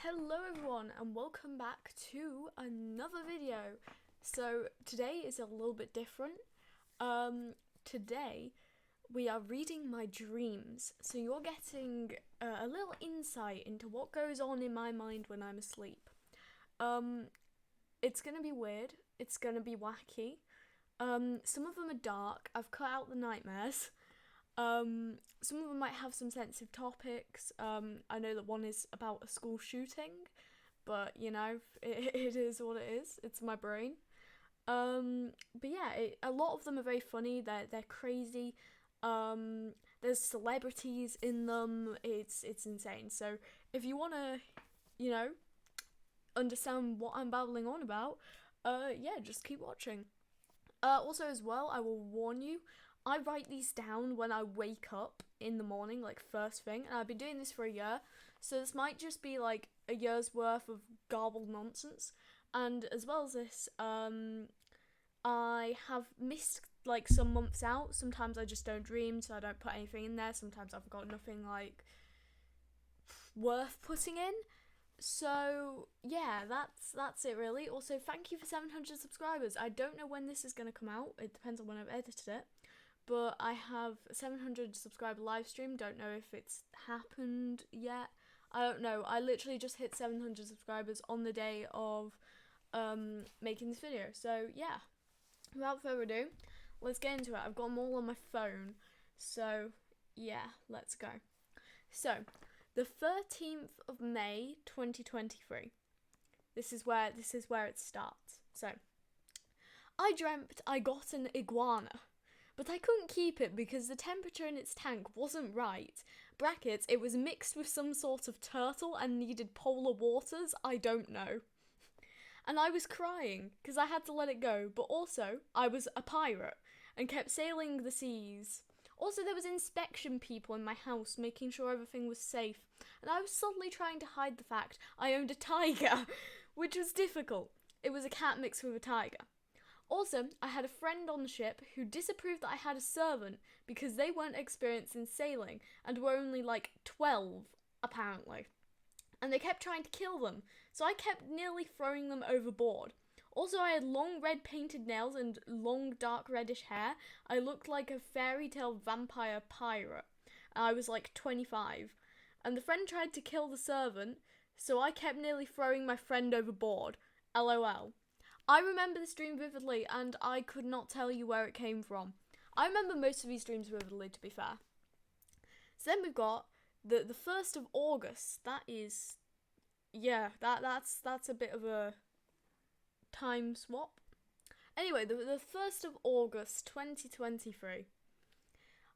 Hello everyone and welcome back to another video. So today is a little bit different. Today we are reading my dreams. So you're getting a little insight into what goes on in my mind when I'm asleep. It's gonna be weird. It's gonna be wacky. Some of them are dark. I've cut out the nightmares. Some of them might have some sensitive topics. I know that one is about a school shooting, but you know, it is what it is. It's my brain. But yeah, a lot of them are very funny. They're crazy. There's celebrities in them. It's insane. So if you wanna, you know, understand what I'm babbling on about, yeah, just keep watching. Also, as well, I will warn you, I write these down when I wake up in the morning, like first thing, and I've been doing this for a year, so this might just be like a year's worth of garbled nonsense. And as well as this, I have missed like some months out. Sometimes I just don't dream, so I don't put anything in there. Sometimes I've got nothing like worth putting in. So yeah, that's it really. Also, thank you for 700 subscribers. I don't know when this is gonna come out. It depends on when I've edited it. But I have a 700 subscriber live stream. Don't know if it's happened yet. I don't know. I literally just hit 700 subscribers on the day of making this video. So yeah, without further ado, let's get into it. I've got them all on my phone. So yeah, let's go. So the 13th of May 2023. This is where it starts. So I dreamt I got an iguana, but I couldn't keep it because the temperature in its tank wasn't right. Brackets, it was mixed with some sort of turtle and needed polar waters, I don't know. And I was crying because I had to let it go, but also I was a pirate and kept sailing the seas. Also, there was inspection people in my house making sure everything was safe, and I was suddenly trying to hide the fact I owned a tiger, which was difficult. It was a cat mixed with a tiger. Also, I had a friend on the ship who disapproved that I had a servant because they weren't experienced in sailing and were only like 12, apparently. And they kept trying to kill them, so I kept nearly throwing them overboard. Also, I had long red painted nails and long dark reddish hair. I looked like a fairy tale vampire pirate. I was like 25. And the friend tried to kill the servant, so I kept nearly throwing my friend overboard. LOL. I remember this dream vividly, and I could not tell you where it came from. I remember most of these dreams vividly, to be fair. So then we've got the 1st of August. That is, yeah, that's a bit of a time swap. Anyway, the 1st of August 2023.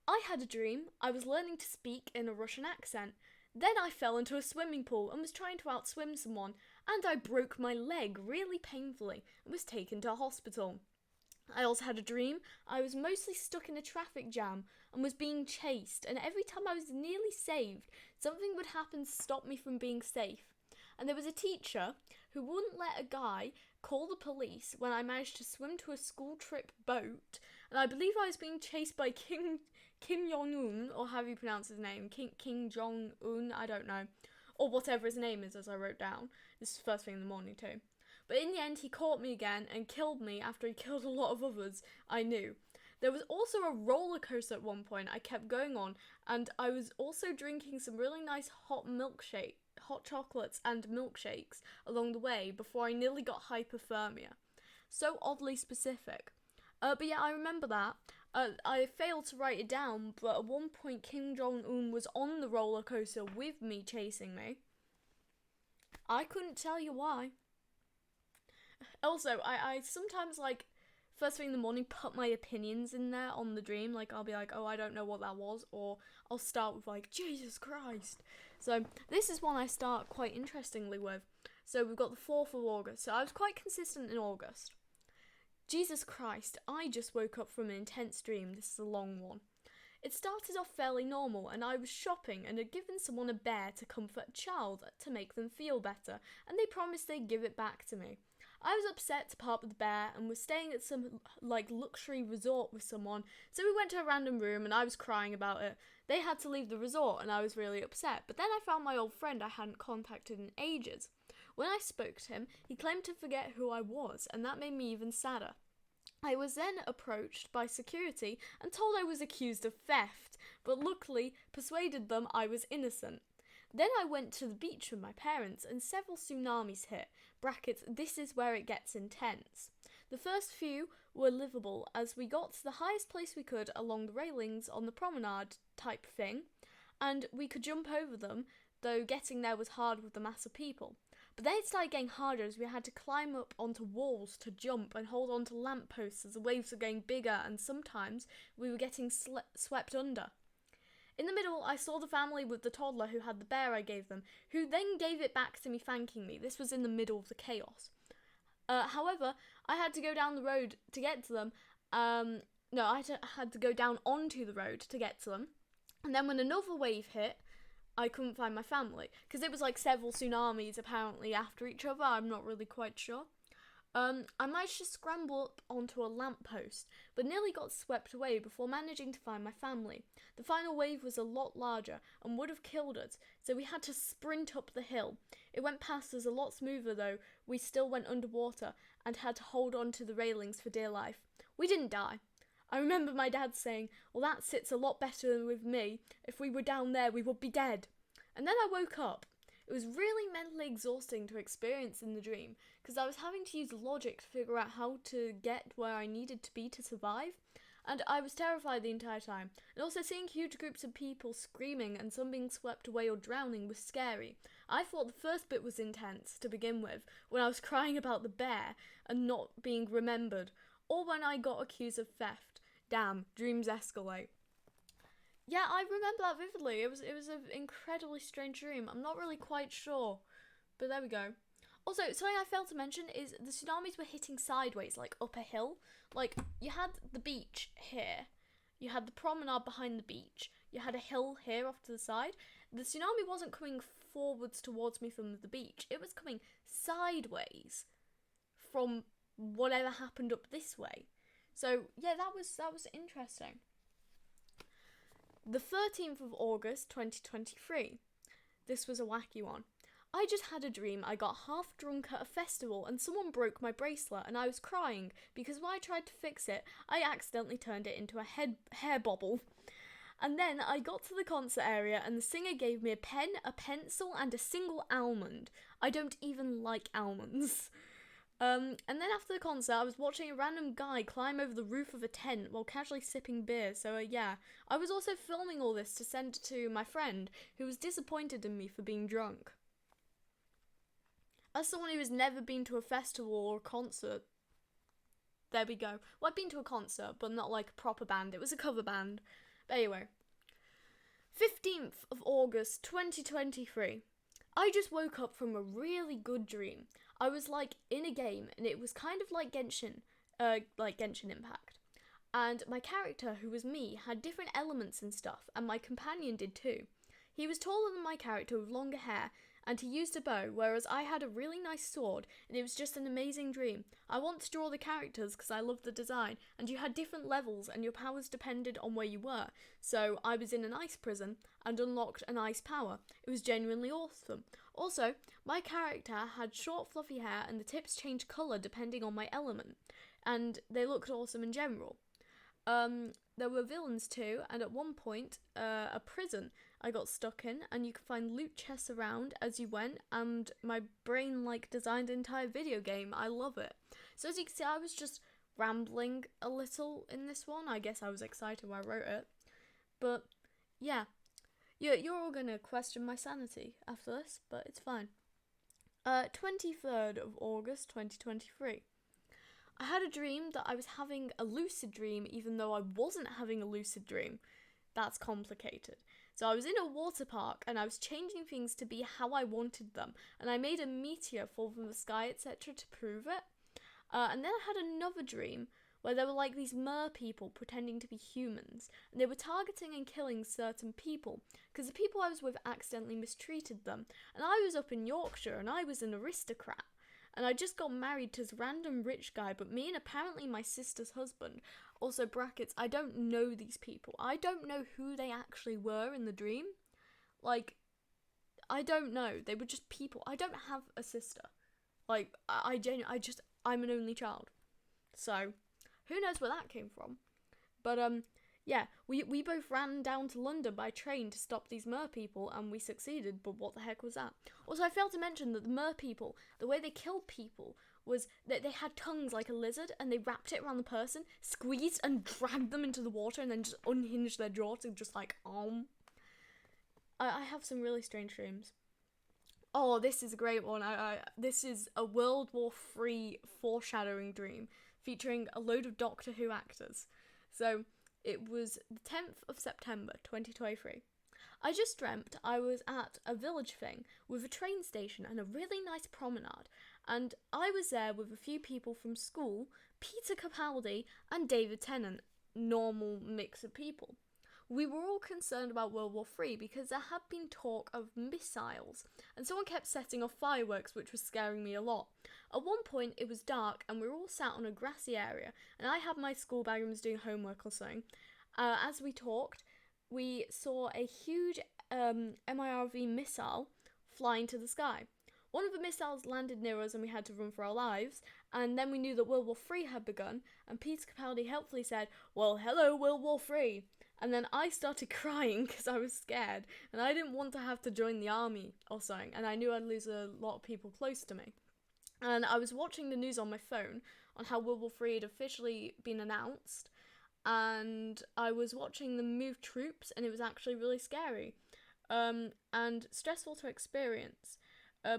I had a dream. I was learning to speak in a Russian accent. Then I fell into a swimming pool and was trying to outswim someone, and I broke my leg really painfully and was taken to a hospital. I also had a dream I was mostly stuck in a traffic jam and was being chased, and every time I was nearly saved, something would happen to stop me from being safe. And there was a teacher who wouldn't let a guy call the police when I managed to swim to a school trip boat, and I believe I was being chased by Kim Jong-un, or how do you pronounce his name? King Jong-un, I don't know. Or whatever his name is, as I wrote down. This is first thing in the morning too. But in the end, he caught me again and killed me after he killed a lot of others I knew. There was also a roller coaster at one point I kept going on, and I was also drinking some really nice hot chocolates and milkshakes along the way before I nearly got hypothermia. So oddly specific. But yeah, I remember that. I failed to write it down, but at one point Kim Jong-un was on the roller coaster with me, chasing me. I couldn't tell you why. Also, I sometimes, like, first thing in the morning, put my opinions in there on the dream. Like, I'll be like, oh, I don't know what that was, or I'll start with, like, Jesus Christ. So, this is one I start quite interestingly with. So, we've got the 4th of August. So, I was quite consistent in August. Jesus Christ, I just woke up from an intense dream. This is a long one. It started off fairly normal, and I was shopping and had given someone a bear to comfort a child to make them feel better, and they promised they'd give it back to me. I was upset to part with the bear and was staying at some luxury resort with someone, so we went to a random room and I was crying about it. They had to leave the resort and I was really upset, but then I found my old friend I hadn't contacted in ages. When I spoke to him, he claimed to forget who I was, and that made me even sadder. I was then approached by security and told I was accused of theft, but luckily persuaded them I was innocent. Then I went to the beach with my parents and several tsunamis hit. Brackets, this is where it gets intense. The first few were livable as we got to the highest place we could along the railings on the promenade type thing, and we could jump over them, though getting there was hard with the mass of people. But then it started getting harder as we had to climb up onto walls to jump and hold onto lampposts as the waves were getting bigger, and sometimes we were getting swept under. In the middle, I saw the family with the toddler who had the bear I gave them, who then gave it back to me thanking me. This was in the middle of the chaos. However, I had to go down the road to get to them. No, I had to go down onto the road to get to them. And then when another wave hit, I couldn't find my family. Because it was like several tsunamis apparently after each other. I'm not really quite sure. I managed to scramble up onto a lamppost, but nearly got swept away before managing to find my family. The final wave was a lot larger and would have killed us, so we had to sprint up the hill. It went past us a lot smoother though. We still went underwater and had to hold on to the railings for dear life. We didn't die. I remember my dad saying, well, that sits a lot better than with me. If we were down there, we would be dead. And then I woke up. It was really mentally exhausting to experience in the dream, because I was having to use logic to figure out how to get where I needed to be to survive, and I was terrified the entire time. And also seeing huge groups of people screaming and some being swept away or drowning was scary. I thought the first bit was intense to begin with, when I was crying about the bear and not being remembered, or when I got accused of theft. Damn, dreams escalate. Yeah, I remember that vividly. It was an incredibly strange dream. I'm not really quite sure, but there we go. Also, something I failed to mention is the tsunamis were hitting sideways, like up a hill. Like, you had the beach here, you had the promenade behind the beach, you had a hill here off to the side. The tsunami wasn't coming forwards towards me from the beach, it was coming sideways from whatever happened up this way. So, yeah, that was interesting. The 13th of August 2023. This was a wacky one. I just had a dream I got half drunk at a festival and someone broke my bracelet and I was crying because when I tried to fix it, I accidentally turned it into a hair bobble. And then I got to the concert area and the singer gave me a pen, a pencil and a single almond. I don't even like almonds. And then after the concert, I was watching a random guy climb over the roof of a tent while casually sipping beer, so yeah. I was also filming all this to send to my friend, who was disappointed in me for being drunk. As someone who has never been to a festival or a concert, there we go. Well, I've been to a concert, but not like a proper band, it was a cover band. But anyway. 15th of August 2023. I just woke up from a really good dream. I was like in a game and it was kind of like Genshin Impact. And my character, who was me, had different elements and stuff, and my companion did too. He was taller than my character with longer hair, and he used a bow, whereas I had a really nice sword, and it was just an amazing dream. I want to draw the characters because I love the design, and you had different levels and your powers depended on where you were. So I was in an ice prison and unlocked an ice power. It was genuinely awesome. Also, my character had short fluffy hair and the tips changed colour depending on my element, and they looked awesome in general. There were villains too, and at one point, a prison I got stuck in, and you could find loot chests around as you went, and my brain designed an entire video game. I love it. So as you can see, I was just rambling a little in this one. I guess I was excited when I wrote it. But yeah, you're all gonna question my sanity after this, but it's fine. 23rd of August 2023. I had a dream that I was having a lucid dream even though I wasn't having a lucid dream. That's complicated. So I was in a water park and I was changing things to be how I wanted them, and I made a meteor fall from the sky, etc. to prove it. And then I had another dream where there were these mer people pretending to be humans, and they were targeting and killing certain people because the people I was with accidentally mistreated them, and I was up in Yorkshire and I was an aristocrat. and I just got married to this random rich guy, but me and apparently my sister's husband, also brackets, I don't know these people. I don't know who they actually were in the dream. Like, I don't know. They were just people. I don't have a sister. Like, I'm an only child. So, who knows where that came from. But, yeah, we both ran down to London by train to stop these mer people, and we succeeded, but what the heck was that? Also, I failed to mention that the mer people, the way they killed people was that they had tongues like a lizard, and they wrapped it around the person, squeezed and dragged them into the water, and then just unhinged their jaw to just like, I have some really strange dreams. Oh, this is a great one. This is a World War III foreshadowing dream featuring a load of Doctor Who actors. So, it was the 10th of September 2023. I just dreamt I was at a village thing with a train station and a really nice promenade, and I was there with a few people from school, Peter Capaldi and David Tennant, normal mix of people. We were all concerned about World War III because there had been talk of missiles, and someone kept setting off fireworks, which was scaring me a lot. At one point, it was dark, and we were all sat on a grassy area, and I had my school bag and was doing homework or something. As we talked, we saw a huge MIRV missile flying to the sky. One of the missiles landed near us and we had to run for our lives, and then we knew that World War III had begun, and Peter Capaldi helpfully said, "Well, hello, World War III." And then I started crying because I was scared, and I didn't want to have to join the army or something, and I knew I'd lose a lot of people close to me. And I was watching the news on my phone on how World War III had officially been announced, and I was watching them move troops, and it was actually really scary and stressful to experience.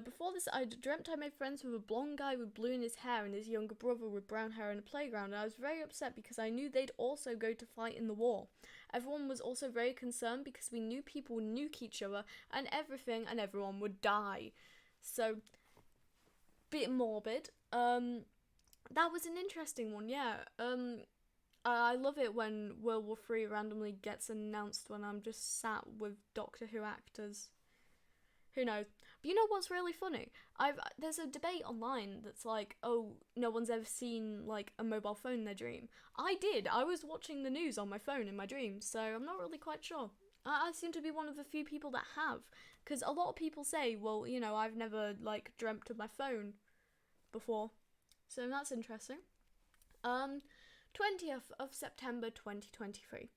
Before this, I dreamt I made friends with a blonde guy with blue in his hair and his younger brother with brown hair in a playground, and I was very upset because I knew they'd also go to fight in the war. Everyone was also very concerned because we knew people would nuke each other and everything, and everyone would die. So, bit morbid. That was an interesting one, yeah. I love it when World War III randomly gets announced when I'm just sat with Doctor Who actors. Who knows? But you know what's really funny? There's a debate online that's like, oh, no one's ever seen like a mobile phone in their dream. I did. I was watching the news on my phone in my dreams, so I'm not really quite sure. I seem to be one of the few people that have, because a lot of people say, well, you know, I've never like dreamt of my phone before, so that's interesting. 20th of September 2023.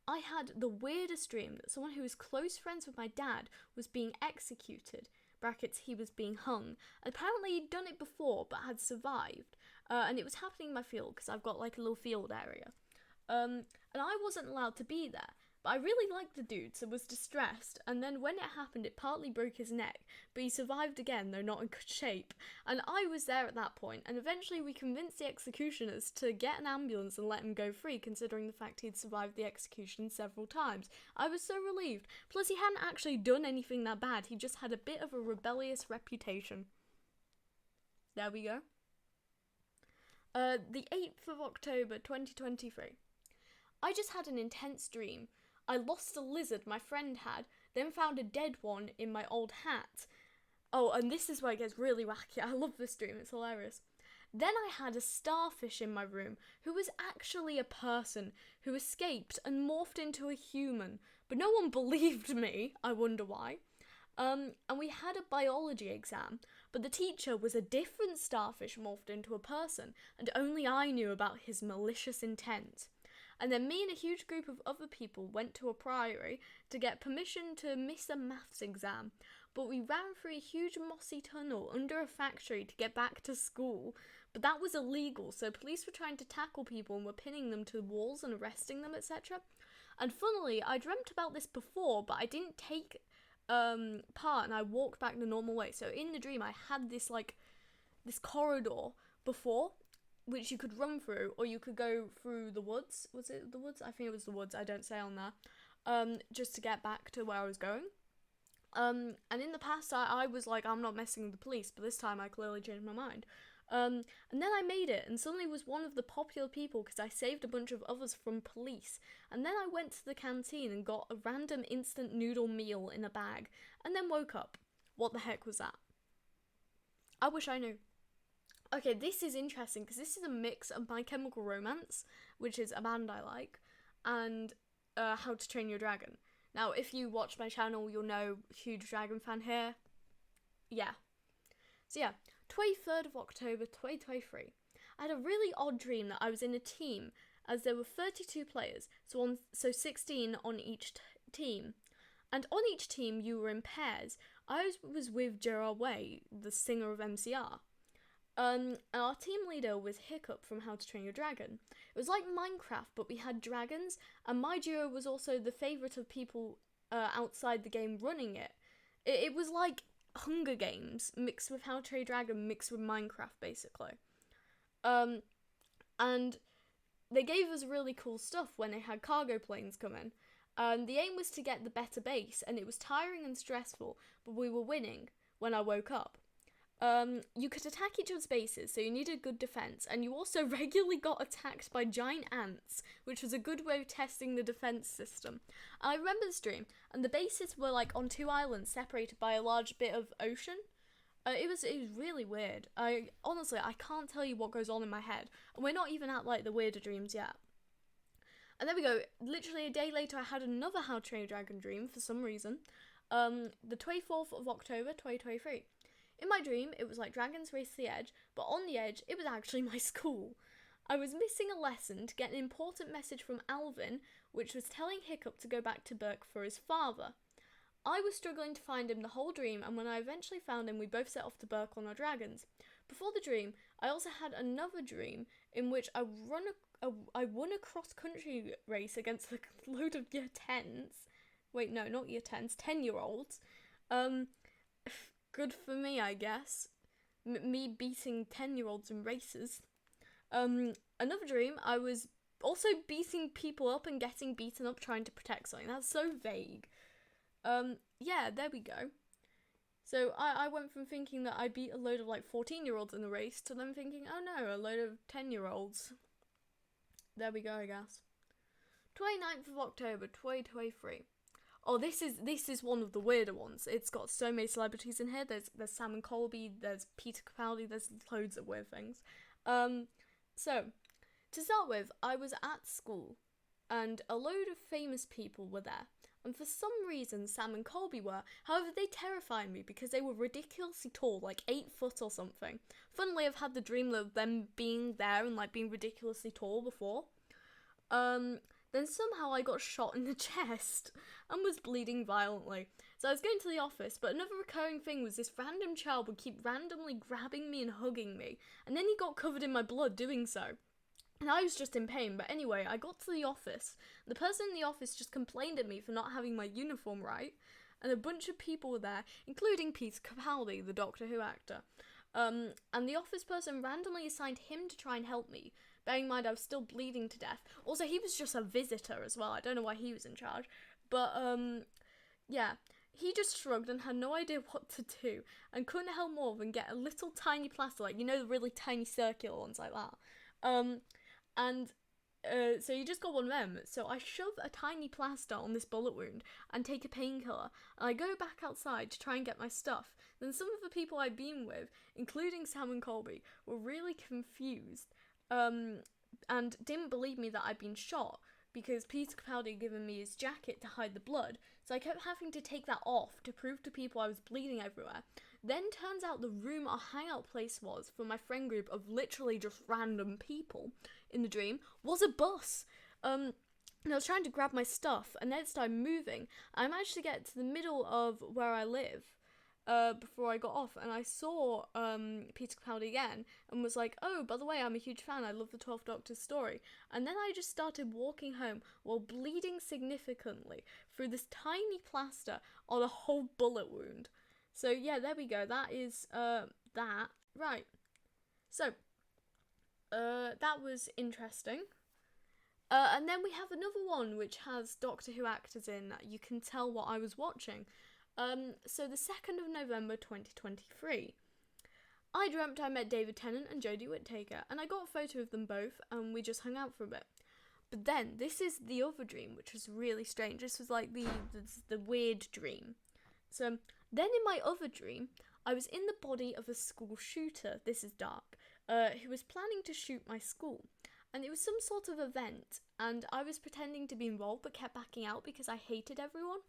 I had the weirdest dream that someone who was close friends with my dad was being executed, brackets, he was being hung. Apparently he'd done it before but had survived, and it was happening in my field because I've got like a little field area. And I wasn't allowed to be there, but I really liked the dude, so was distressed, and then when it happened it partly broke his neck, but he survived again, though not in good shape, and I was there at that point, and eventually we convinced the executioners to get an ambulance and let him go free, considering the fact he'd survived the execution several times. I was so relieved, plus he hadn't actually done anything that bad, he just had a bit of a rebellious reputation. There we go. The 8th of October 2023. I just had an intense dream. I lost a lizard my friend had, then found a dead one in my old hat. Oh, and this is where it gets really wacky. I love this dream, it's hilarious. Then I had a starfish in my room who was actually a person who escaped and morphed into a human, but no one believed me, I wonder why. And we had a biology exam, but the teacher was a different starfish morphed into a person, and only I knew about his malicious intent. And then me and a huge group of other people went to a priory to get permission to miss a maths exam, but we ran through a huge mossy tunnel under a factory to get back to school, but that was illegal, so police were trying to tackle people and were pinning them to walls and arresting them, etc. And funnily, I dreamt about this before, but I didn't take part and I walked back the normal way. So in the dream I had this corridor before, which you could run through, or you could go through the woods. Was it the woods? I think it was the woods, I don't say on there. Just to get back to where I was going. And in the past I was like, I'm not messing with the police, but this time I clearly changed my mind. And then I made it, and suddenly was one of the popular people because I saved a bunch of others from police. And then I went to the canteen and got a random instant noodle meal in a bag, and then woke up. What the heck was that? I wish I knew. Okay, this is interesting because this is a mix of My Chemical Romance, which is a band I like, and How to Train Your Dragon. Now, if you watch my channel, you'll know, huge dragon fan here. Yeah. So yeah, 23rd of October 2023. I had a really odd dream that I was in a team, as there were 32 players, so 16 on each team. And on each team, you were in pairs. I was with Gerard Way, the singer of MCR. And our team leader was Hiccup from How to Train Your Dragon. It was like Minecraft, but we had dragons, and my duo was also the favourite of people outside the game running it. It was like Hunger Games mixed with How to Train Your Dragon mixed with Minecraft, basically. And they gave us really cool stuff when they had cargo planes come in. The aim was to get the better base, and it was tiring and stressful, but we were winning when I woke up. You could attack each other's bases, so you needed good defense, and you also regularly got attacked by giant ants, which was a good way of testing the defense system. I remember this dream, and the bases were like on 2 islands separated by a large bit of ocean. It was really weird. I can't tell you what goes on in my head, and we're not even at like the weirder dreams yet. And there we go. Literally a day later, I had another How to Train Your Dragon dream for some reason. The 24th of October, 2023. In my dream, it was like dragons race to the edge, but on the edge, it was actually my school. I was missing a lesson to get an important message from Alvin, which was telling Hiccup to go back to Berk for his father. I was struggling to find him the whole dream, and when I eventually found him, we both set off to Berk on our dragons. Before the dream, I also had another dream in which I won a cross-country race against a load of year 10s. Wait, no, not year 10s, 10-year-olds. Good for me, I guess. Me beating 10-year-olds in races. Another dream, I was also beating people up and getting beaten up trying to protect something. That's so vague. Yeah, there we go. So I went from thinking that I beat a load of like 14-year-olds in the race to then thinking, oh no, a load of 10-year-olds. There we go, I guess. 29th of October, 2023. Oh, this is one of the weirder ones. It's got so many celebrities in here. There's Sam and Colby, there's Peter Capaldi, there's loads of weird things. So, to start with, I was at school, and a load of famous people were there. And for some reason, Sam and Colby were. However, they terrified me because they were ridiculously tall, like 8 foot or something. Funnily, I've had the dream of them being there and like being ridiculously tall before. Then somehow I got shot in the chest and was bleeding violently. So I was going to the office, but another recurring thing was this random child would keep randomly grabbing me and hugging me, and then he got covered in my blood doing so. And I was just in pain, but anyway, I got to the office. The person in the office just complained at me for not having my uniform right, and a bunch of people were there, including Peter Capaldi, the Doctor Who actor. And the office person randomly assigned him to try and help me, bearing in mind I was still bleeding to death. Also, he was just a visitor as well. I don't know why he was in charge. But, yeah. He just shrugged and had no idea what to do, and couldn't help more than get a little tiny plaster, like, you know, the really tiny circular ones like that. So you just got one of them. So I shove a tiny plaster on this bullet wound and take a painkiller, and I go back outside to try and get my stuff. Then some of the people I'd been with, including Sam and Colby, were really confused, and didn't believe me that I'd been shot, because Peter Capaldi had given me his jacket to hide the blood, so I kept having to take that off to prove to people I was bleeding everywhere. Then turns out the room our hangout place was for my friend group of literally just random people in the dream was a bus. And I was trying to grab my stuff, and then it started moving. I managed to get to the middle of where I live before I got off, and I saw Peter Capaldi again and was like, oh, by the way, I'm a huge fan, I love the 12th Doctor's story. And then I just started walking home while bleeding significantly through this tiny plaster on a whole bullet wound. So yeah, there we go, that is that. Right, so that was interesting. And then we have another one which has Doctor Who actors in. You can tell what I was watching. So the 2nd of November 2023, I dreamt I met David Tennant and Jodie Whittaker, and I got a photo of them both, and we just hung out for a bit. But then, this is the other dream, which was really strange. This was like the weird dream. So, then in my other dream, I was in the body of a school shooter. This is dark. who was planning to shoot my school. And it was some sort of event, and I was pretending to be involved but kept backing out because I hated everyone.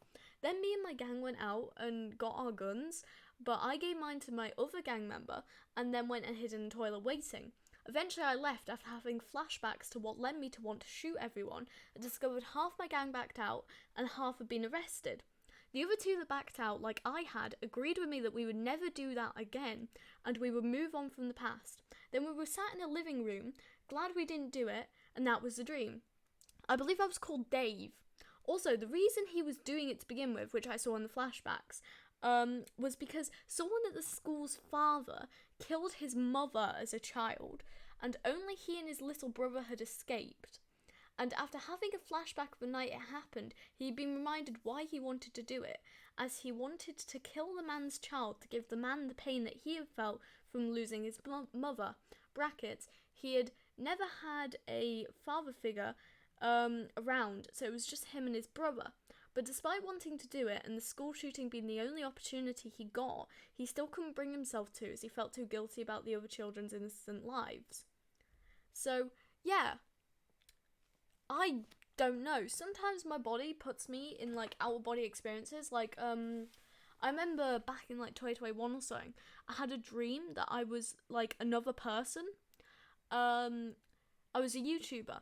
Then me and my gang went out and got our guns, but I gave mine to my other gang member and then went and hid in the toilet waiting. Eventually I left after having flashbacks to what led me to want to shoot everyone, and discovered half my gang backed out and half had been arrested. The other two that backed out, like I had, agreed with me that we would never do that again and we would move on from the past. Then we were sat in a living room, glad we didn't do it, and that was the dream. I believe I was called Dave. Also, the reason he was doing it to begin with, which I saw in the flashbacks, was because someone at the school's father killed his mother as a child, and only he and his little brother had escaped. And after having a flashback of the night it happened, he'd been reminded why he wanted to do it, as he wanted to kill the man's child to give the man the pain that he had felt from losing his mother. Brackets, he had never had a father figure around, so it was just him and his brother. But despite wanting to do it, and the school shooting being the only opportunity he got, he still couldn't bring himself to, as he felt too guilty about the other children's innocent lives. So, yeah. I don't know. Sometimes my body puts me in, like, out-of-body experiences. Like, I remember back in, like, 2021 or so, I had a dream that I was, like, another person. I was a YouTuber,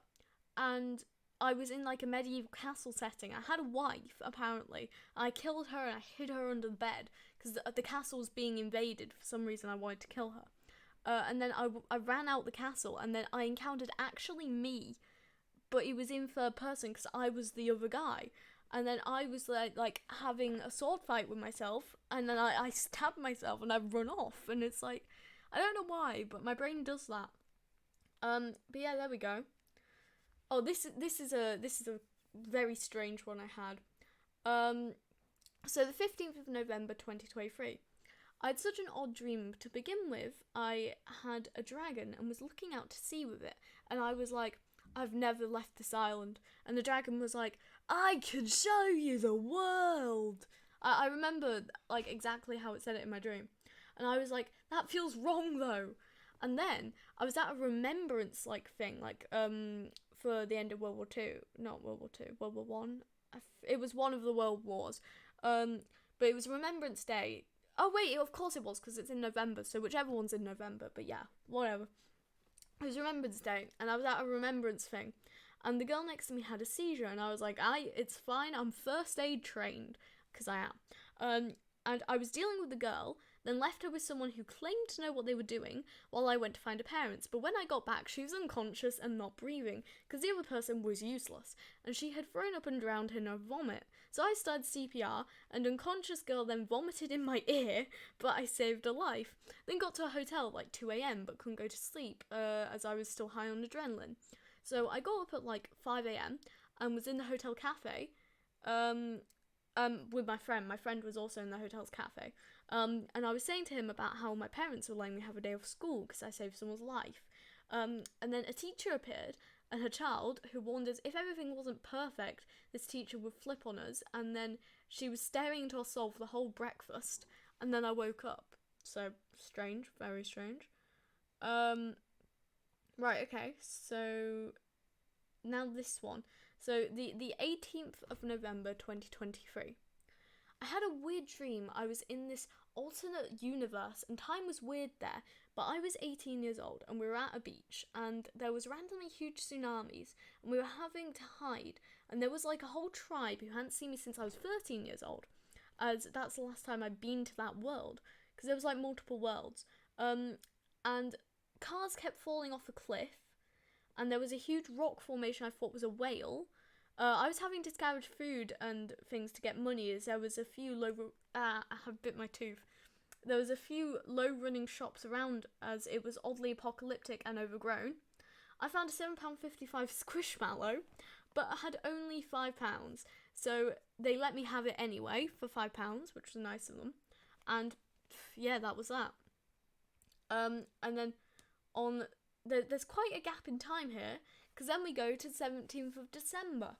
and I was in, like, a medieval castle setting. I had a wife, apparently. I killed her and I hid her under the bed, because the castle was being invaded. For some reason, I wanted to kill her. And then I ran out the castle, and then I encountered actually me, but it was in third person because I was the other guy. And then I was like having a sword fight with myself, and then I stabbed myself and I run off, and it's like, I don't know why, but my brain does that. But yeah, there we go. Oh, this is a very strange one I had. So the 15th of November 2023. I had such an odd dream. To begin with, I had a dragon and was looking out to sea with it, and I was like, I've never left this island. And the dragon was like, I can show you the world. I remember, like, exactly how it said it in my dream. And I was like, that feels wrong, though. And then I was at a remembrance, like, thing, like, for the end of World War Two. Not World War Two, World War One. It was one of the World Wars. But it was Remembrance Day. Oh, wait, of course it was, because it's in November, so whichever one's in November. But yeah, whatever. It was Remembrance Day, and I was at a remembrance thing, and the girl next to me had a seizure, and I was like, it's fine, I'm first aid trained, because I am. And I was dealing with the girl, then left her with someone who claimed to know what they were doing, while I went to find her parents. But when I got back, she was unconscious and not breathing, because the other person was useless, and she had thrown up and drowned in her vomit. So I started CPR, and unconscious girl then vomited in my ear, but I saved her life. Then got to a hotel at like 2 a.m, but couldn't go to sleep, as I was still high on adrenaline. So I got up at like 5 a.m, and was in the hotel cafe, with my friend. My friend was also in the hotel's cafe. And I was saying to him about how my parents were letting me have a day off school because I saved someone's life. And then a teacher appeared, and her child, who warned us if everything wasn't perfect, this teacher would flip on us, and then she was staring into our soul for the whole breakfast, and then I woke up. So, strange, very strange. Right, okay, so now this one. So, the 18th of November 2023. I had a weird dream. I was in this alternate universe, and time was weird there, but I was 18 years old, and we were at a beach, and there was randomly huge tsunamis, and we were having to hide, and there was like a whole tribe who hadn't seen me since I was 13 years old, as that's the last time I'd been to that world, because there was like multiple worlds, and cars kept falling off a cliff, and there was a huge rock formation I thought was a whale. I was having to scavenge food and things to get money, as there was a few I have bit my tooth. There was a few low-running shops around, as it was oddly apocalyptic and overgrown. I found a £7.55 Squishmallow, but I had only £5, so they let me have it anyway for £5, which was nice of them. And yeah, that was that. And then there's quite a gap in time here, because then we go to 17th of December.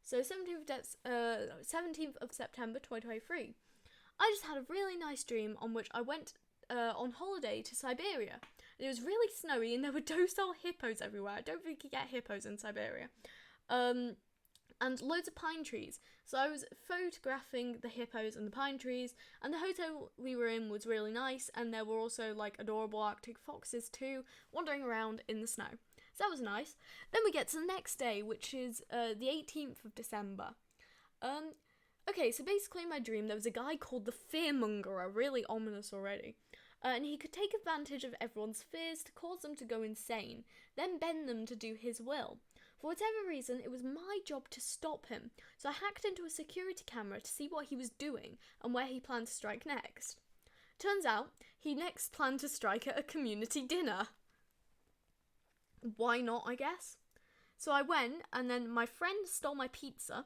So 17th of September 2023. I just had a really nice dream on which I went on holiday to Siberia. And it was really snowy, and there were docile hippos everywhere. I don't think you get hippos in Siberia. And loads of pine trees. So I was photographing the hippos and the pine trees, and the hotel we were in was really nice, and there were also like adorable Arctic foxes too, wandering around in the snow. So that was nice. Then we get to the next day, which is the 18th of December. Okay, so basically in my dream there was a guy called the Fearmongerer, really ominous already. And he could take advantage of everyone's fears to cause them to go insane, then bend them to do his will. For whatever reason, it was my job to stop him, so I hacked into a security camera to see what he was doing and where he planned to strike next. Turns out, he next planned to strike at a community dinner. Why not, I guess? So I went, and then my friend stole my pizza,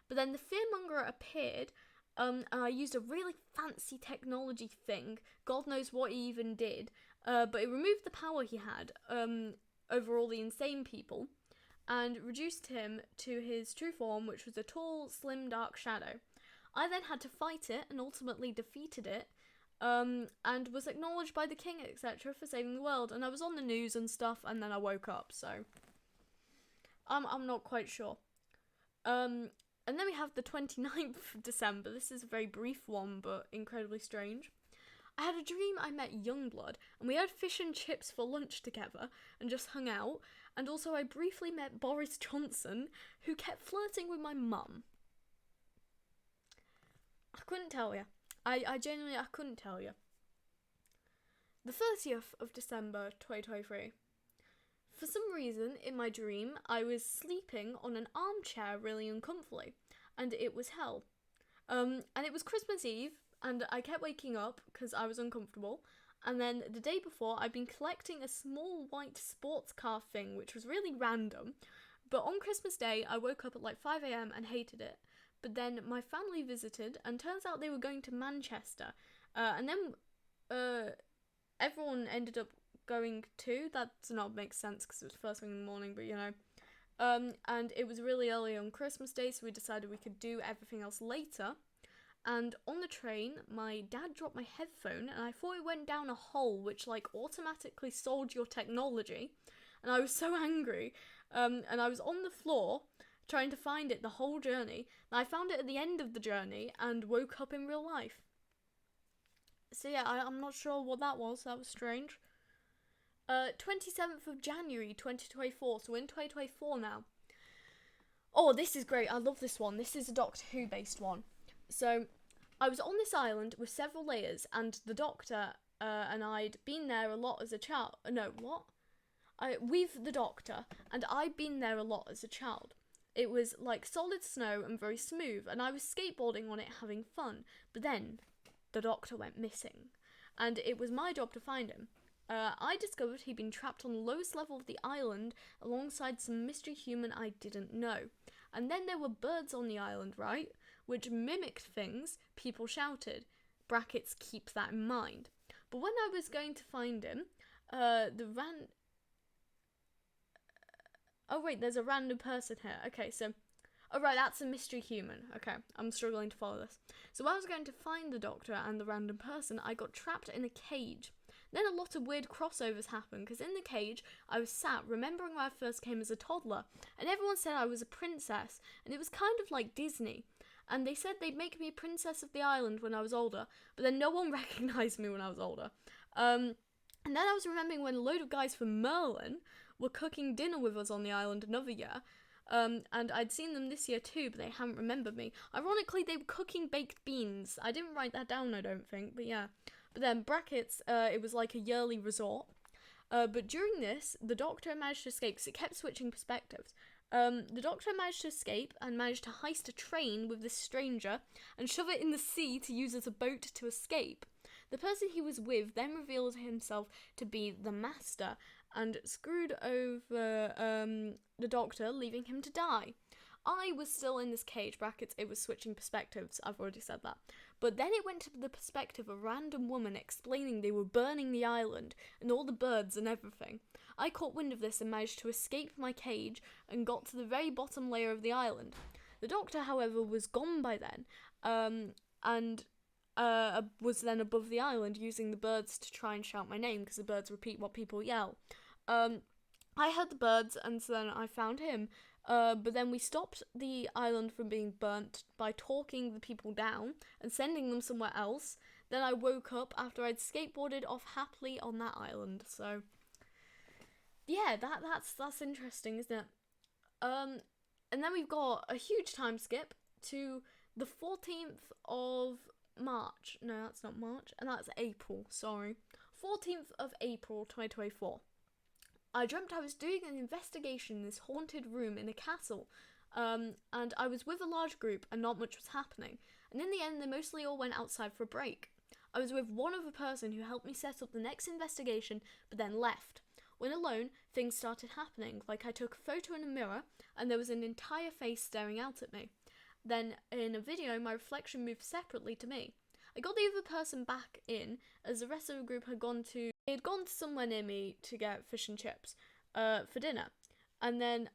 but then the Fearmongerer appeared, and I used a really fancy technology thing, God knows what he even did, but it removed the power he had over all the insane people, and reduced him to his true form, which was a tall, slim, dark shadow. I then had to fight it, and ultimately defeated it, and was acknowledged by the king, etc., for saving the world, and I was on the news and stuff, and then I woke up, so I'm not quite sure. And then we have the 29th of December. This is a very brief one, but incredibly strange. I had a dream I met Youngblood, and we had fish and chips for lunch together, and just hung out, and also I briefly met Boris Johnson, who kept flirting with my mum. I couldn't tell you. I genuinely couldn't tell you. The 30th of December, 2023. For some reason, in my dream, I was sleeping on an armchair really uncomfortably, and it was hell. And it was Christmas Eve, and I kept waking up because I was uncomfortable, and then the day before, I'd been collecting a small white sports car thing, which was really random, but on Christmas Day, I woke up at like 5 a.m. and hated it. But then my family visited, and turns out they were going to Manchester, and then everyone ended up going too. That does not make sense because it was first thing in the morning, but you know. And it was really early on Christmas Day, so we decided we could do everything else later. And on the train, my dad dropped my headphone, and I thought it went down a hole, which like automatically sold your technology. And I was so angry. And I was on the floor trying to find it the whole journey. And I found it at the end of the journey and woke up in real life. So yeah, I'm not sure what that was. That was strange. 27th of January 2024, so we're in 2024 now. Oh, this is great. I love this one. This is a Doctor Who based one. So I was on this island with several layers, and the Doctor and I'd been there a lot as a child. No, what? With the Doctor, and I'd been there a lot as a child. It was like solid snow and very smooth, and I was skateboarding on it having fun. But then the Doctor went missing, and it was my job to find him. I discovered he'd been trapped on the lowest level of the island alongside some mystery human I didn't know. And then there were birds on the island, right? Which mimicked things people shouted. Brackets, keep that in mind. But when I was going to find him, oh wait, there's a random person here. Okay, so, oh right, that's a mystery human. Okay, I'm struggling to follow this. So when I was going to find the Doctor and the random person, I got trapped in a cage. Then a lot of weird crossovers happened, because in the cage, I was sat remembering when I first came as a toddler, and everyone said I was a princess, and it was kind of like Disney. And they said they'd make me a princess of the island when I was older, but then no one recognised me when I was older. And then I was remembering when a load of guys from Merlin were cooking dinner with us on the island another year, and I'd seen them this year too, but they hadn't remembered me. Ironically, they were cooking baked beans. I didn't write that down, I don't think, but yeah. But then, brackets, it was like a yearly resort. But during this, the Doctor managed to escape, because it kept switching perspectives. The Doctor managed to escape and managed to heist a train with this stranger and shove it in the sea to use as a boat to escape. The person he was with then revealed himself to be the Master and screwed over the Doctor, leaving him to die. I was still in this cage, brackets, it was switching perspectives, I've already said that. But then it went to the perspective of a random woman explaining they were burning the island and all the birds and everything. I caught wind of this and managed to escape my cage and got to the very bottom layer of the island. The Doctor, however, was gone by then, and was then above the island using the birds to try and shout my name because the birds repeat what people yell. I heard the birds, and so then I found him. But then we stopped the island from being burnt by talking the people down and sending them somewhere else. Then I woke up after I'd skateboarded off happily on that island. So yeah, that's interesting, isn't it? And then we've got a huge time skip to the 14th of March. No, that's not March, and that's April, sorry. 14th of April 2024. I dreamt I was doing an investigation in this haunted room in a castle, and I was with a large group and not much was happening. And in the end, they mostly all went outside for a break. I was with one other person who helped me set up the next investigation, but then left. When alone, things started happening, like I took a photo in a mirror, and there was an entire face staring out at me. Then, in a video, my reflection moved separately to me. I got the other person back in, as the rest of the group had gone to somewhere near me to get fish and chips for dinner. And then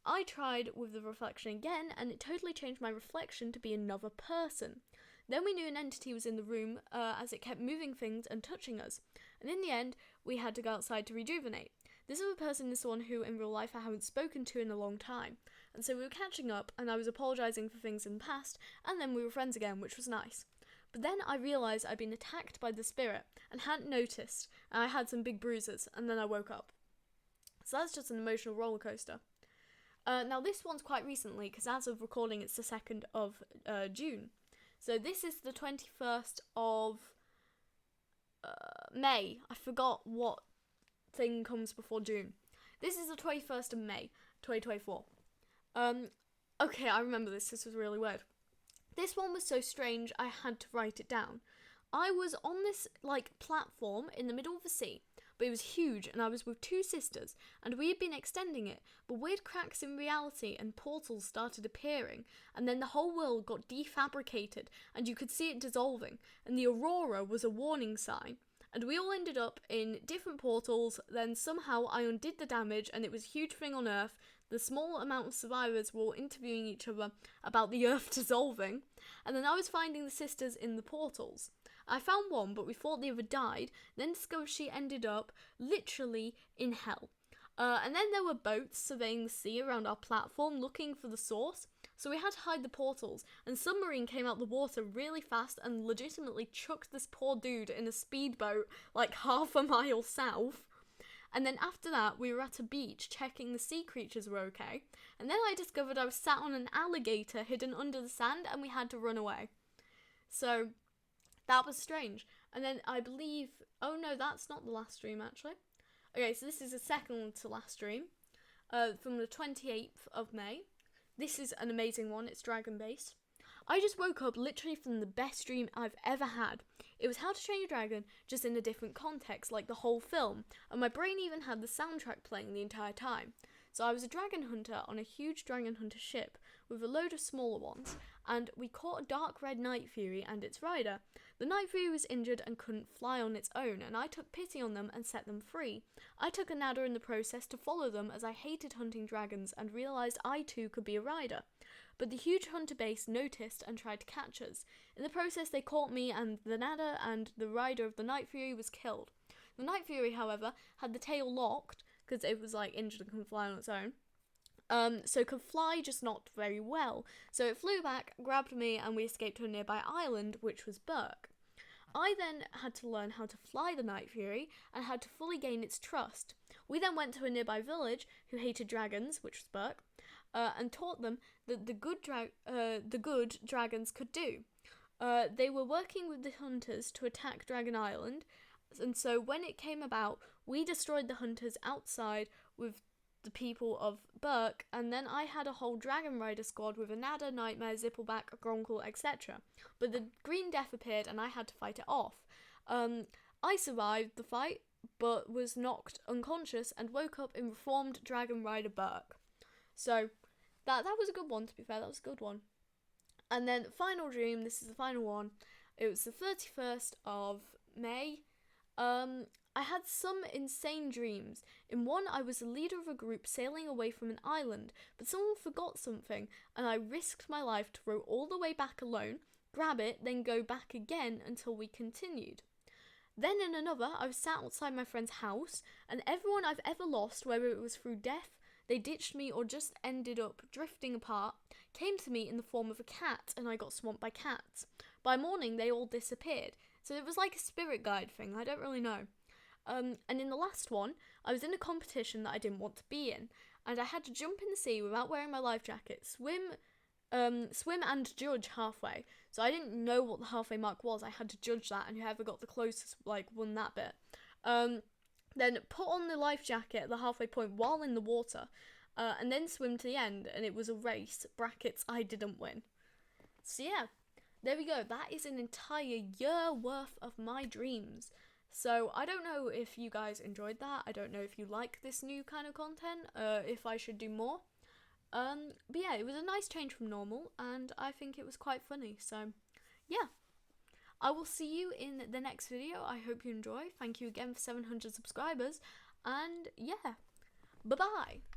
I tried with the reflection again, and it totally changed my reflection to be another person. Then we knew an entity was in the room as it kept moving things and touching us. And in the end, we had to go outside to rejuvenate. This other person is someone who in real life I haven't spoken to in a long time. And so we were catching up, and I was apologising for things in the past, and then we were friends again, which was nice. But then I realised I'd been attacked by the spirit and hadn't noticed, and I had some big bruises, and then I woke up. So that's just an emotional roller coaster. Now this one's quite recently, because as of recording it's the 2nd of June. So this is the 21st of May. I forgot what thing comes before June. This is the 21st of May, 2024. Okay, I remember this. This was really weird. This one was so strange, I had to write it down. I was on this, platform in the middle of the sea, but it was huge, and I was with two sisters, and we had been extending it, but weird cracks in reality and portals started appearing, and then the whole world got defabricated, and you could see it dissolving, and the aurora was a warning sign. And we all ended up in different portals, then somehow I undid the damage, and it was a huge thing on Earth. The small amount of survivors were all interviewing each other about the Earth dissolving, and then I was finding the sisters in the portals. I found one, but we thought the other died, then discovered she ended up literally in hell. And then there were boats surveying the sea around our platform looking for the source, so we had to hide the portals, and submarine came out the water really fast and legitimately chucked this poor dude in a speedboat half a mile south. And then after that, we were at a beach checking the sea creatures were okay, and then I discovered I was sat on an alligator hidden under the sand, and we had to run away. So that was strange. And then I believe, oh no, that's not the last stream actually. Okay, so this is the second to last stream, from the 28th of May. This is an amazing one, it's dragon based. I just woke up literally from the best dream I've ever had. It was How to Train Your Dragon, just in a different context, like the whole film, and my brain even had the soundtrack playing the entire time. So I was a dragon hunter on a huge dragon hunter ship with a load of smaller ones, and we caught a dark red Night Fury and its rider. The Night Fury was injured and couldn't fly on its own, and I took pity on them and set them free. I took a Nada in the process to follow them as I hated hunting dragons and realised I too could be a rider. But the huge hunter base noticed and tried to catch us. In the process they caught me, and the Nada and the rider of the Night Fury was killed. The Night Fury, however, had the tail locked, because it was injured and couldn't fly on its own. So could fly, just not very well. So it flew back, grabbed me, and we escaped to a nearby island, which was Berk. I then had to learn how to fly the Night Fury, and had to fully gain its trust. We then went to a nearby village, who hated dragons, which was Berk, and taught them that the good dragons could do. They were working with the hunters to attack Dragon Island, and so when it came about, we destroyed the hunters outside with the people of Berk, and then I had a whole Dragon Rider squad with a Nada, Nightmare, Zippleback, Gronkle, etc. But the Green Death appeared and I had to fight it off. I survived the fight, but was knocked unconscious and woke up in reformed Dragon Rider Berk. So that was a good one, to be fair, that was a good one. And then final dream, this is the final one. It was the 31st of May. I had some insane dreams. In one, I was the leader of a group sailing away from an island, but someone forgot something, and I risked my life to row all the way back alone, grab it, then go back again until we continued. Then in another, I was sat outside my friend's house, and everyone I've ever lost, whether it was through death, they ditched me, or just ended up drifting apart, came to me in the form of a cat, and I got swamped by cats. By morning, they all disappeared. So it was like a spirit guide thing, I don't really know. And in the last one, I was in a competition that I didn't want to be in, and I had to jump in the sea without wearing my life jacket, swim and judge halfway. So I didn't know what the halfway mark was. I had to judge that, and whoever got the closest, won that bit. Then put on the life jacket at the halfway point while in the water, and then swim to the end, and it was a race, brackets, I didn't win. So yeah, there we go. That is an entire year worth of my dreams. So I don't know if you guys enjoyed that. I don't know if you like this new kind of content, if I should do more. But yeah, it was a nice change from normal, and I think it was quite funny. So yeah, I will see you in the next video. I hope you enjoy. Thank you again for 700 subscribers, and yeah, bye bye.